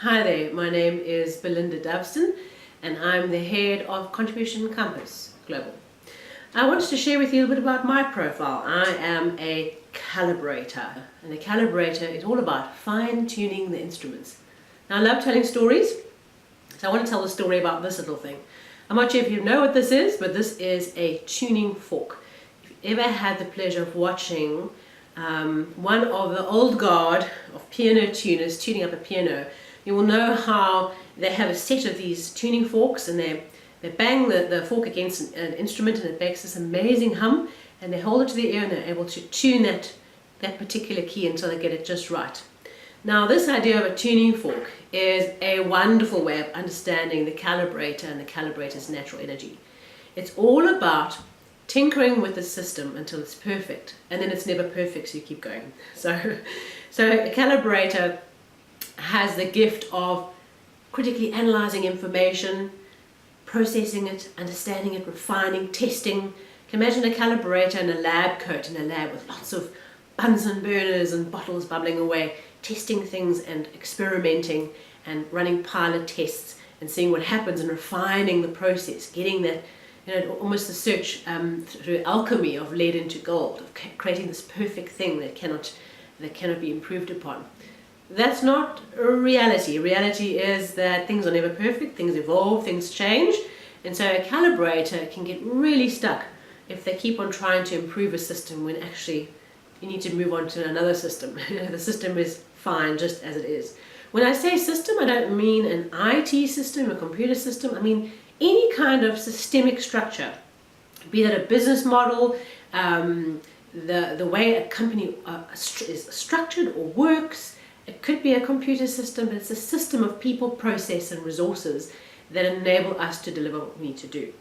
Hi there, my name is Belinda Doveston and I'm the head of Contribution Compass Global. I wanted to share with you a bit about my profile. I am a calibrator, and a calibrator is all about fine-tuning the instruments. Now I love telling stories, so I want to tell the story about this little thing. I'm not sure if you know what this is, but this is a tuning fork. If you've ever had the pleasure of watching one of the old guard of piano tuners tuning up a piano, you will know how they have a set of these tuning forks, and they bang the fork against an instrument and it makes this amazing hum, and they hold it to the ear and they're able to tune that particular key until they get it just right. Now this idea of a tuning fork is a wonderful way of understanding the calibrator and the calibrator's natural energy. It's all about tinkering with the system until it's perfect, and then it's never perfect, so you keep going. So a calibrator has the gift of critically analyzing information, processing it, understanding it, refining, testing. You can imagine a calibrator in a lab coat in a lab with lots of Bunsen burners and bottles bubbling away, testing things and experimenting and running pilot tests and seeing what happens and refining the process, getting that, almost the search through alchemy of lead into gold, of creating this perfect thing that cannot be improved upon. That's not reality. Reality is that things are never perfect, things evolve, things change, and so a calibrator can get really stuck if they keep on trying to improve a system when actually you need to move on to another system. The system is fine just as it is. When I say system, I don't mean an IT system, a computer system. I mean any kind of systemic structure, be that a business model, the way a company is structured or works. It could be a computer system, but it's a system of people, process, and resources that enable us to deliver what we need to do.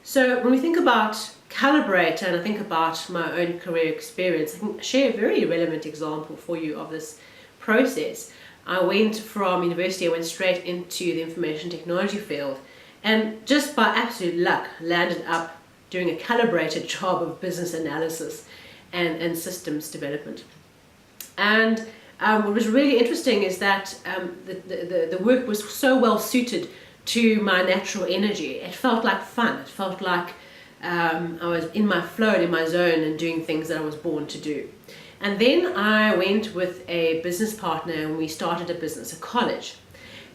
So when we think about calibrator, and I think about my own career experience, I can share a very relevant example for you of this process. I went from university, I went straight into the information technology field, and just by absolute luck landed up doing a calibrated job of business analysis and systems development. And what was really interesting is that the work was so well suited to my natural energy. It felt like fun. It felt like I was in my flow, in my zone, and doing things that I was born to do. And then I went with a business partner and we started a business, a college.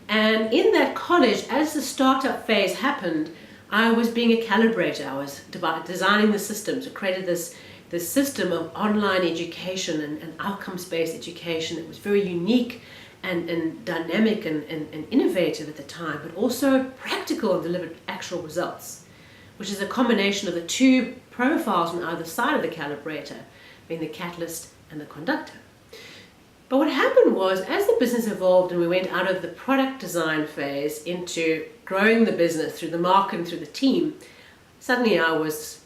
And in that college, as the startup phase happened, I was being a calibrator. I was designing the systems. I created this system of online education and outcomes-based education that was very unique and dynamic and innovative at the time, but also practical and delivered actual results, which is a combination of the two profiles on either side of the calibrator, being the catalyst and the conductor. But what happened was, as the business evolved and we went out of the product design phase into growing the business through the market and through the team, suddenly I was,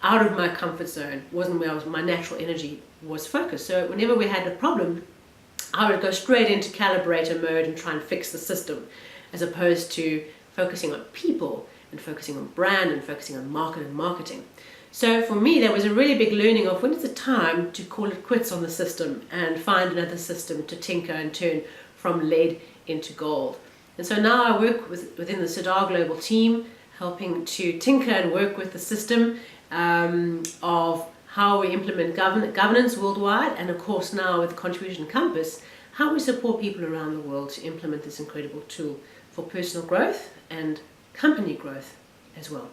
out of my comfort zone, wasn't where my natural energy was focused. So whenever we had a problem, I would go straight into calibrator mode and try and fix the system, as opposed to focusing on people and focusing on brand and focusing on market and marketing. So for me, there was a really big learning of when is the time to call it quits on the system and find another system to tinker and turn from lead into gold. And so now I work within the Cedar Global team, helping to tinker and work with the system of how we implement governance worldwide, and of course now with Contribution Compass, how we support people around the world to implement this incredible tool for personal growth and company growth as well.